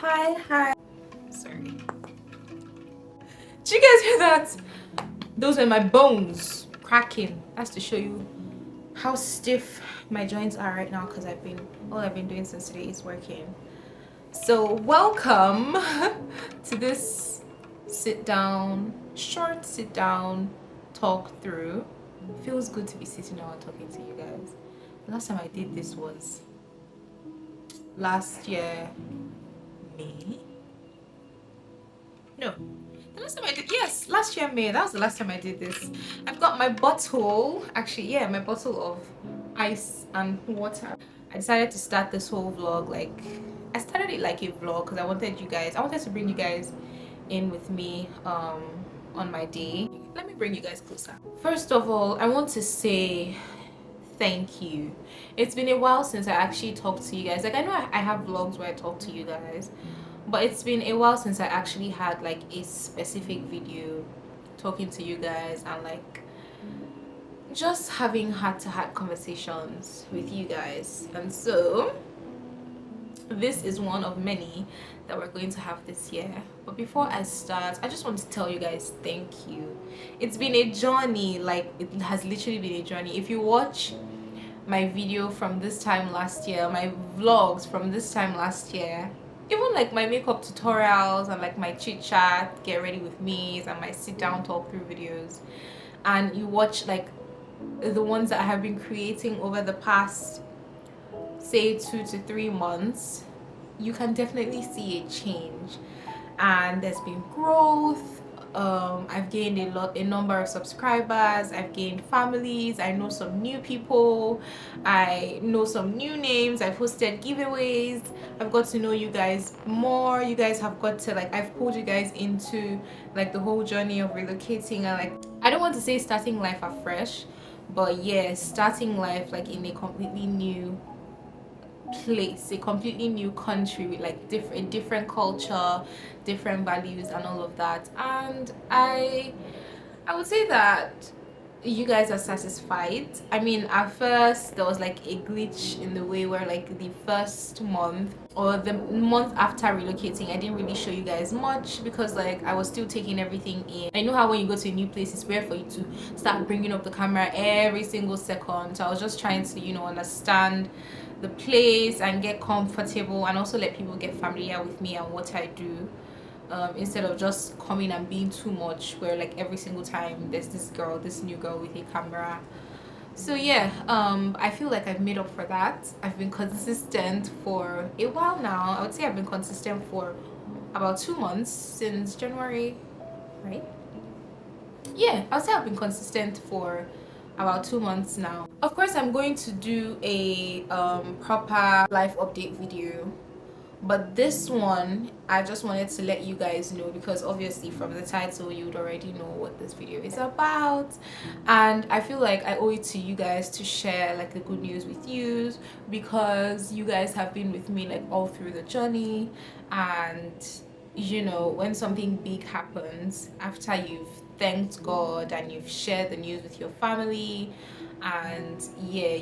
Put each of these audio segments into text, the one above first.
Hi. Sorry. Did you guys hear that? Those were my bones cracking. That's to show you how stiff my joints are right now because all I've been doing since today is working. So welcome to this short sit down talk through. Feels good to be sitting down and talking to you guys. The last time I did this was last year May. No, the last time I did, yes, last year May. That was the last time I did this. I've got my bottle, actually, yeah, my bottle of ice and water. I decided to start this whole vlog I started it like a vlog because I wanted to bring you guys in with me on my day. Let me bring you guys closer. First of all, I want to say thank you. It's been a while since I actually talked to you guys. Like, I know I have vlogs where I talk to you guys, but it's been a while since I actually had like a specific video talking to you guys and like just having heart-to-heart conversations with you guys. And so this is one of many that we're going to have this year. But before I start, I just want to tell you guys thank you. It's been a journey. Like, it has literally been a journey. If you watch my video from this time last year, my vlogs from this time last year, even like my makeup tutorials and like my chit-chat get ready with me and my sit down talk through videos, and you watch like the ones that I have been creating over the past say 2 to 3 months, you can definitely see a change and there's been growth. I've gained a number of subscribers, I've gained families, I know some new people, I know some new names, I've hosted giveaways, I've got to know you guys more. You guys have got to like, I've pulled you guys into like the whole journey of relocating and like, I don't want to say starting life afresh, but yeah, starting life like in a completely new place, a completely new country with like different culture, different values and all of that. And I would say that you guys are satisfied. I mean, at first there was like a glitch in the way where like the first month or the month after relocating, I didn't really show you guys much because like I was still taking everything in. I know how when you go to a new place, it's rare for you to start bringing up the camera every single second. So I was just trying to, you know, understand the place and get comfortable and also let people get familiar with me and what I do, instead of just coming and being too much where like every single time there's this new girl with a camera. So yeah, I feel like I've made up for that. I've been consistent for a while now. I would say I've been consistent for about 2 months, since January, right? Yeah, I would say I've been consistent for about 2 months now. Of course, I'm going to do a proper life update video, but this one I just wanted to let you guys know because obviously from the title you would already know what this video is about, and I feel like I owe it to you guys to share like the good news with you because you guys have been with me like all through the journey. And you know, when something big happens after you've thanked God and you've shared the news with your family, and yeah,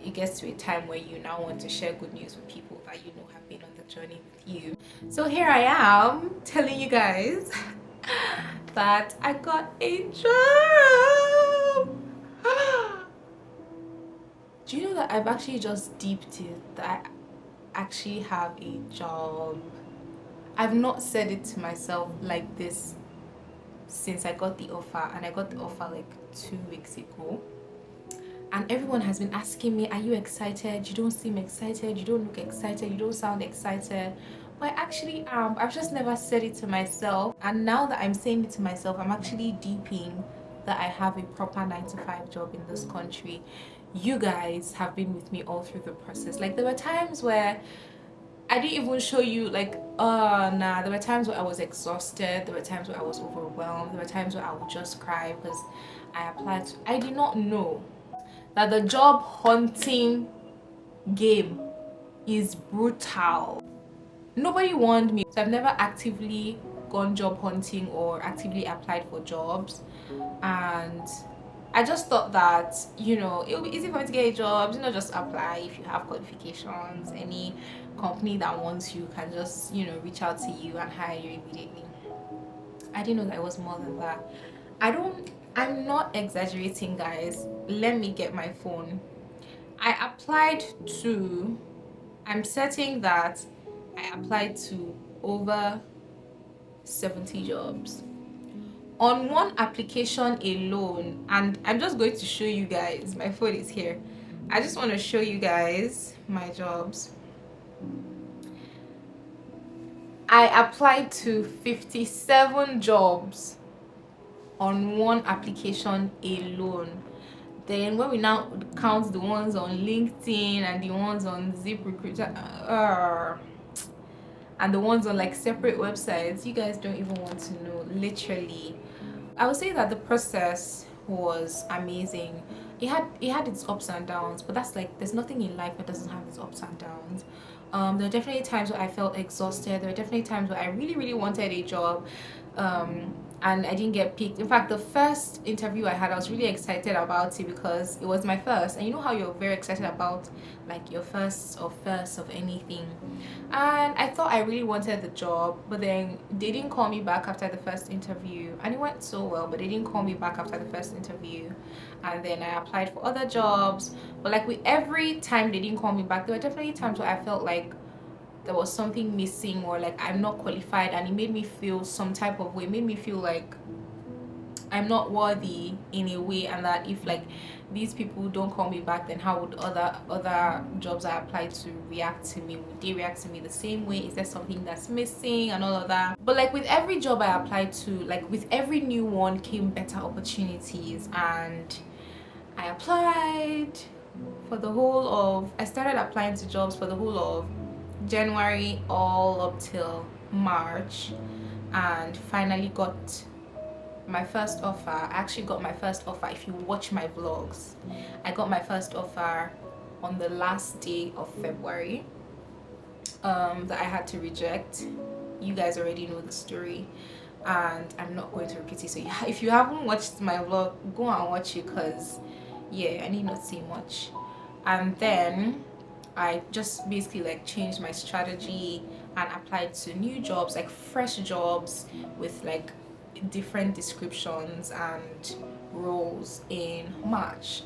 it gets to a time where you now want to share good news with people that you know have been on the journey with you. So here I am telling you guys that I got a job. Do you know that I've actually just deeped it that I actually have a job? I've not said it to myself like this since I got the offer, and I got the offer like 2 weeks ago. And everyone has been asking me, are you excited? You don't seem excited, you don't look excited, you don't sound excited. But I actually am. I've just never said it to myself, and now that I'm saying it to myself, I'm actually deeping that I have a proper 9-to-5 job in this country. You guys have been with me all through the process. Like, there were times where I didn't even show you like, nah, there were times where I was exhausted, there were times where I was overwhelmed, there were times where I would just cry because I did not know that the job hunting game is brutal. Nobody warned me, so I've never actively gone job hunting or actively applied for jobs, and I just thought that, it would be easy for me to get a job, just apply. If you have qualifications, any company that wants you can just, reach out to you and hire you immediately. I didn't know that it was more than that. I'm not exaggerating, guys. Let me get my phone. I applied to, I'm certain that I applied to over 70 jobs on one application alone. And I'm just going to show you guys, my phone is here. I just want to show you guys my jobs. I applied to 57 jobs on one application alone. Then when we now count the ones on LinkedIn and the ones on ZipRecruiter, and the ones on like separate websites, you guys don't even want to know. Literally, I would say that the process was amazing. It had its ups and downs, but that's like, there's nothing in life that doesn't have its ups and downs. There are definitely times where I felt exhausted. There are definitely times where I really, really wanted a job, and I didn't get picked. In fact, the first interview I had, I was really excited about it because it was my first. And you know how you're very excited about like your first of anything. And I thought I really wanted the job, but then they didn't call me back after the first interview. And it went so well, but they didn't call me back after the first interview. And then I applied for other jobs. But like with every time they didn't call me back, there were definitely times where I felt like there was something missing, or like I'm not qualified, and it made me feel some type of way. It made me feel like I'm not worthy in a way, and that if like these people don't call me back, then how would other jobs I applied to react to me? Would they react to me the same way? Is there something that's missing and all of that? But like with every job I applied to, like with every new one came better opportunities. And I applied for the whole of, I started applying to jobs for the whole of January all up till March, and finally got my first offer. I actually got my first offer. If you watch my vlogs, I got my first offer on the last day of February, that I had to reject. You guys already know the story, and I'm not going to repeat it. So yeah, if you haven't watched my vlog, go and watch it, because yeah, I need not say much. And then I just basically like changed my strategy and applied to new jobs, like fresh jobs with like different descriptions and roles in March.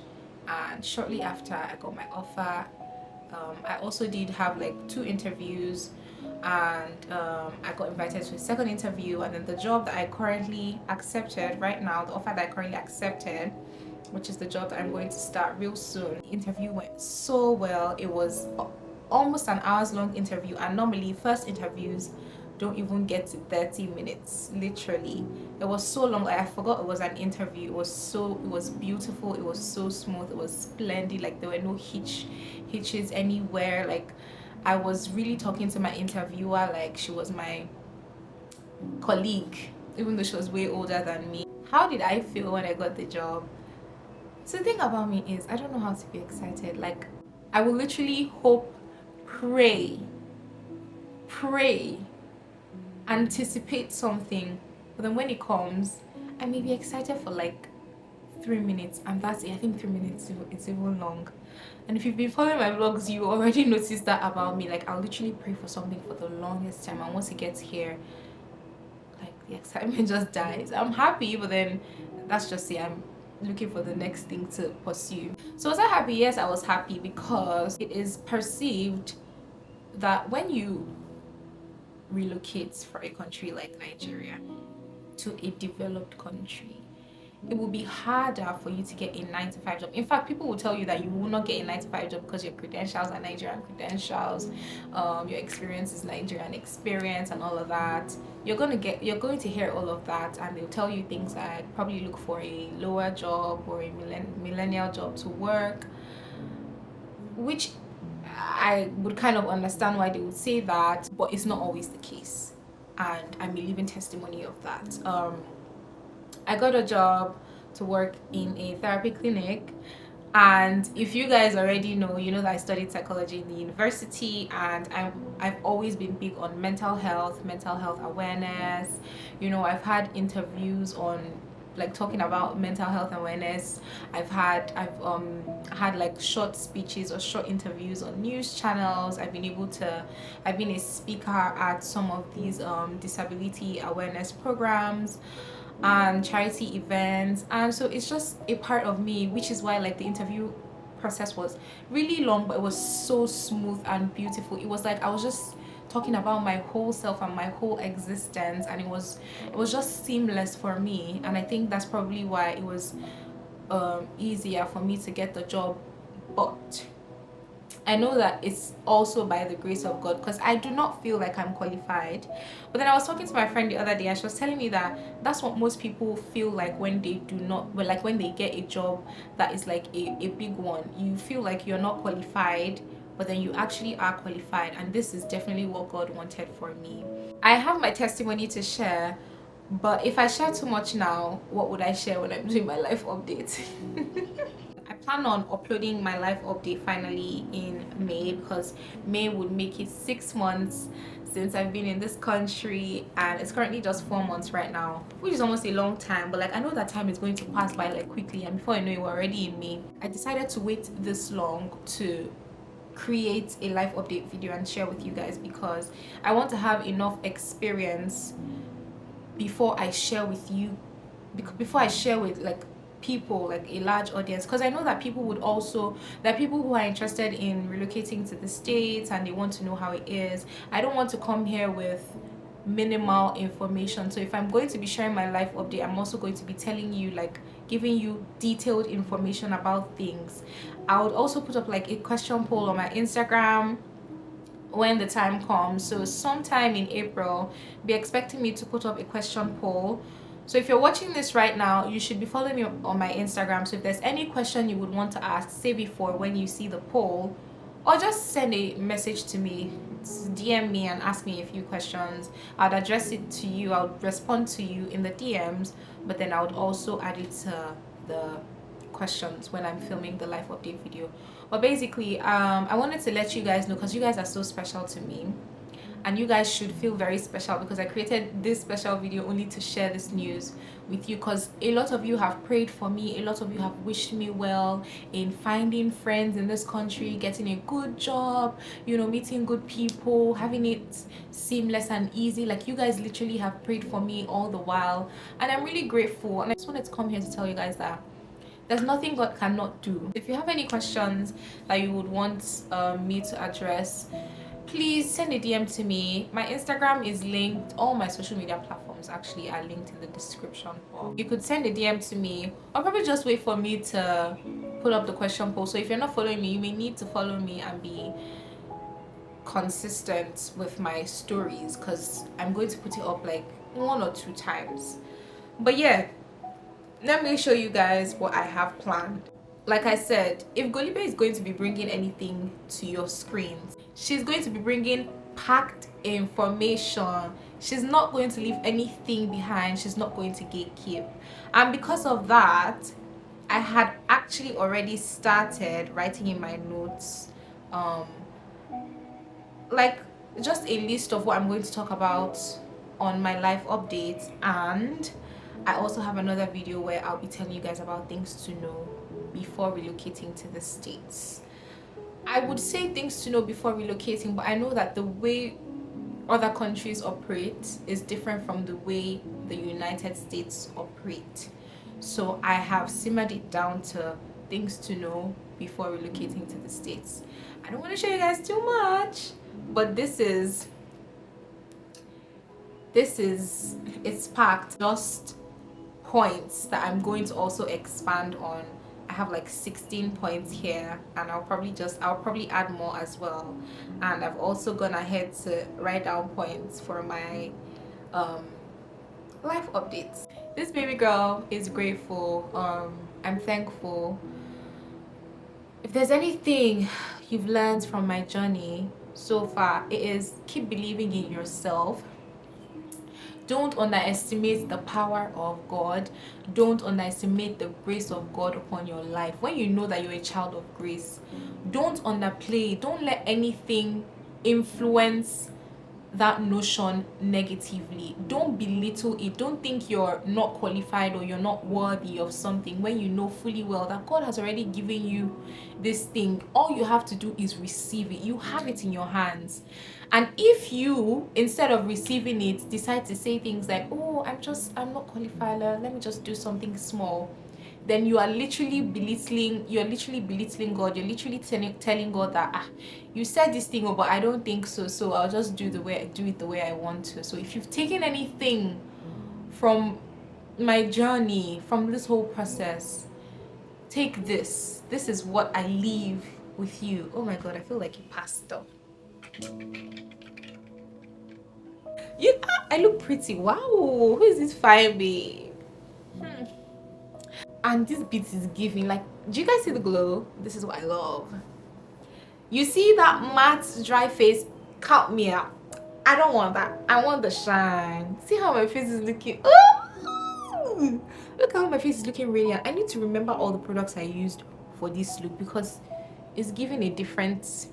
And shortly after I got my offer, I also did have like 2 interviews, and I got invited to a second interview. And then the job that I currently accepted right now, the offer that I currently accepted, which is the job that I'm going to start real soon. The interview went so well. It was almost an hour's long interview, and normally first interviews don't even get to 30 minutes. Literally, it was so long, like I forgot it was an interview. It was beautiful, it was so smooth, it was splendid. Like there were no hitches anywhere. Like I was really talking to my interviewer like she was my colleague, even though she was way older than me. How did I feel when I got the job? So the thing about me is I don't know how to be excited. Like I will literally hope, pray, anticipate something, but then when it comes, I may be excited for like 3 minutes, and that's it. I think 3 minutes is even long. And if you've been following my vlogs, you already noticed that about me. Like I'll literally pray for something for the longest time, and once it gets here, like the excitement just dies. I'm happy, but then that's just it. I'm looking for the next thing to pursue. So was I happy? Yes, I was happy, because it is perceived that when you relocate from a country like Nigeria to a developed country, it will be harder for you to get a 9-to-5 job. In fact, people will tell you that you will not get a 9-to-5 job because your credentials are Nigerian credentials, your experience is Nigerian experience, and all of that. You're going to hear all of that, and they'll tell you things like probably look for a lower job or a millennial job to work, which I would kind of understand why they would say that, but it's not always the case, and I'm a living testimony of that. I got a job to work in a therapy clinic, and if you guys already know, you know that I studied psychology in the university, and I've always been big on mental health awareness. You know, I've had interviews on like talking about mental health awareness. I've had like short speeches or short interviews on news channels. I've been a speaker at some of these disability awareness programs and charity events, and so it's just a part of me, which is why like the interview process was really long, but it was so smooth and beautiful. It was like I was just talking about my whole self and my whole existence, and it was just seamless for me, and I think that's probably why it was easier for me to get the job. But I know that it's also by the grace of God, because I do not feel like I'm qualified. But then I was talking to my friend the other day, and she was telling me that that's what most people feel like when they do not, well, like when they get a job that is like a big one. You feel like you're not qualified, but then you actually are qualified. And this is definitely what God wanted for me. I have my testimony to share, but if I share too much now, what would I share when I'm doing my life update? I plan on uploading my life update finally in May, because May would make it 6 months since I've been in this country, and it's currently just 4 months right now, which is almost a long time, but like I know that time is going to pass by like quickly, and before I know it, we're already in May. I decided to wait this long to create a life update video and share with you guys, because I want to have enough experience before I share with you, before I share with like people, like a large audience, because I know that people would also, there are people who are interested in relocating to the States and they want to know how it is. I don't want to come here with minimal information. So if I'm going to be sharing my life update, I'm also going to be telling you, like giving you detailed information about things. I would also put up like a question poll on my Instagram when the time comes. So sometime in April, be expecting me to put up a question poll. So if you're watching this right now, you should be following me on my Instagram. So if there's any question you would want to ask, say before when you see the poll, or just send a message to me, DM me and ask me a few questions. I'd address it to you, I would respond to you in the DMs, but then I would also add it to the questions when I'm filming the life update video. But basically, I wanted to let you guys know, because you guys are so special to me, and you guys should feel very special, because I created this special video only to share this news with you, because a lot of you have prayed for me, a lot of you have wished me well in finding friends in this country, getting a good job, you know, meeting good people, having it seamless and easy. Like, you guys literally have prayed for me all the while, and I'm really grateful. And I just wanted to come here to tell you guys that there's nothing God cannot do. If you have any questions that you would want me to address, please send a DM to me. My Instagram is linked. All my social media platforms actually are linked in the description box. You could send a DM to me, or probably just wait for me to pull up the question poll. So if you're not following me, you may need to follow me and be consistent with my stories, because I'm going to put it up like 1 or 2 times. But yeah, let me show you guys what I have planned. Like I said, if Golibe is going to be bringing anything to your screens, she's going to be bringing packed information. She's not going to leave anything behind. She's not going to gatekeep. And because of that, I had actually already started writing in my notes like just a list of what I'm going to talk about on my life updates. And I also have another video where I'll be telling you guys about things to know before relocating to the States. I would say things to know before relocating, but I know that the way other countries operate is different from the way the United States operate. So I have simmered it down to things to know before relocating to the States. I don't want to show you guys too much, but it's packed. Just points that I'm going to also expand on. I have like 16 points here, and I'll probably add more as well. And I've also gone ahead to write down points for my life updates. This baby girl is grateful. I'm thankful. If there's anything you've learned from my journey so far, it is keep believing in yourself. Don't underestimate the power of God. Don't underestimate the grace of God upon your life. When you know that you're a child of grace, don't underplay. Don't let anything influence that notion negatively. Don't belittle it. Don't think you're not qualified or you're not worthy of something when you know fully well that God has already given you this thing. All you have to do is receive it. You have it in your hands. And if you, instead of receiving it, decide to say things like, oh, I'm not qualified, let me just do something small, then you're literally belittling God. You're literally telling God that you said this thing, but I don't think so, so I'll just do it the way I want to. So if you've taken anything from my journey, from this whole process, take this. This is what I leave with you. Oh my God, I feel like a pastor. I look pretty. Wow, who is this fine babe? And this beat is giving, like, do you guys see the glow? This is what I love. You see that matte dry face? Count me out. I don't want that. I want the shine. See how my face is looking? Ooh! Look how my face is looking radiant. I need to remember all the products I used for this look because it's giving a different,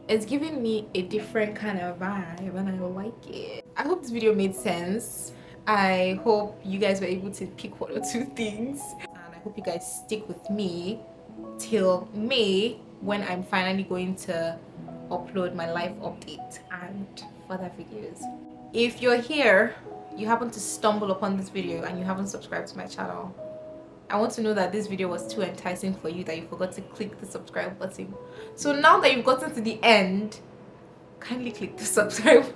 it's giving me a different kind of vibe and I like it. I hope this video made sense. I hope you guys were able to pick one or two things, and I hope you guys stick with me till May when I'm finally going to upload my life update and further videos. If you're here, you happen to stumble upon this video and you haven't subscribed to my channel, I want to know that this video was too enticing for you that you forgot to click the subscribe button. So now that you've gotten to the end, kindly click the subscribe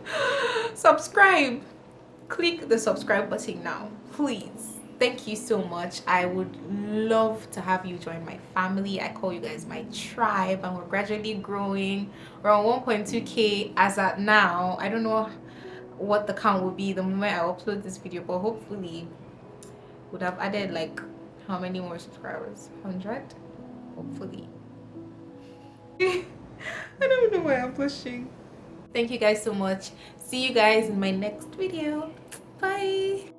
click the subscribe button now, please. Thank you so much. I would love to have you join my family. I call you guys my tribe, and we're gradually growing. We're on 1.2k as at now. I don't know what the count will be the moment I upload this video, but hopefully would have added like how many more subscribers? 100? Hopefully. I don't know why I'm blushing. Thank you guys so much. See you guys in my next video. Bye.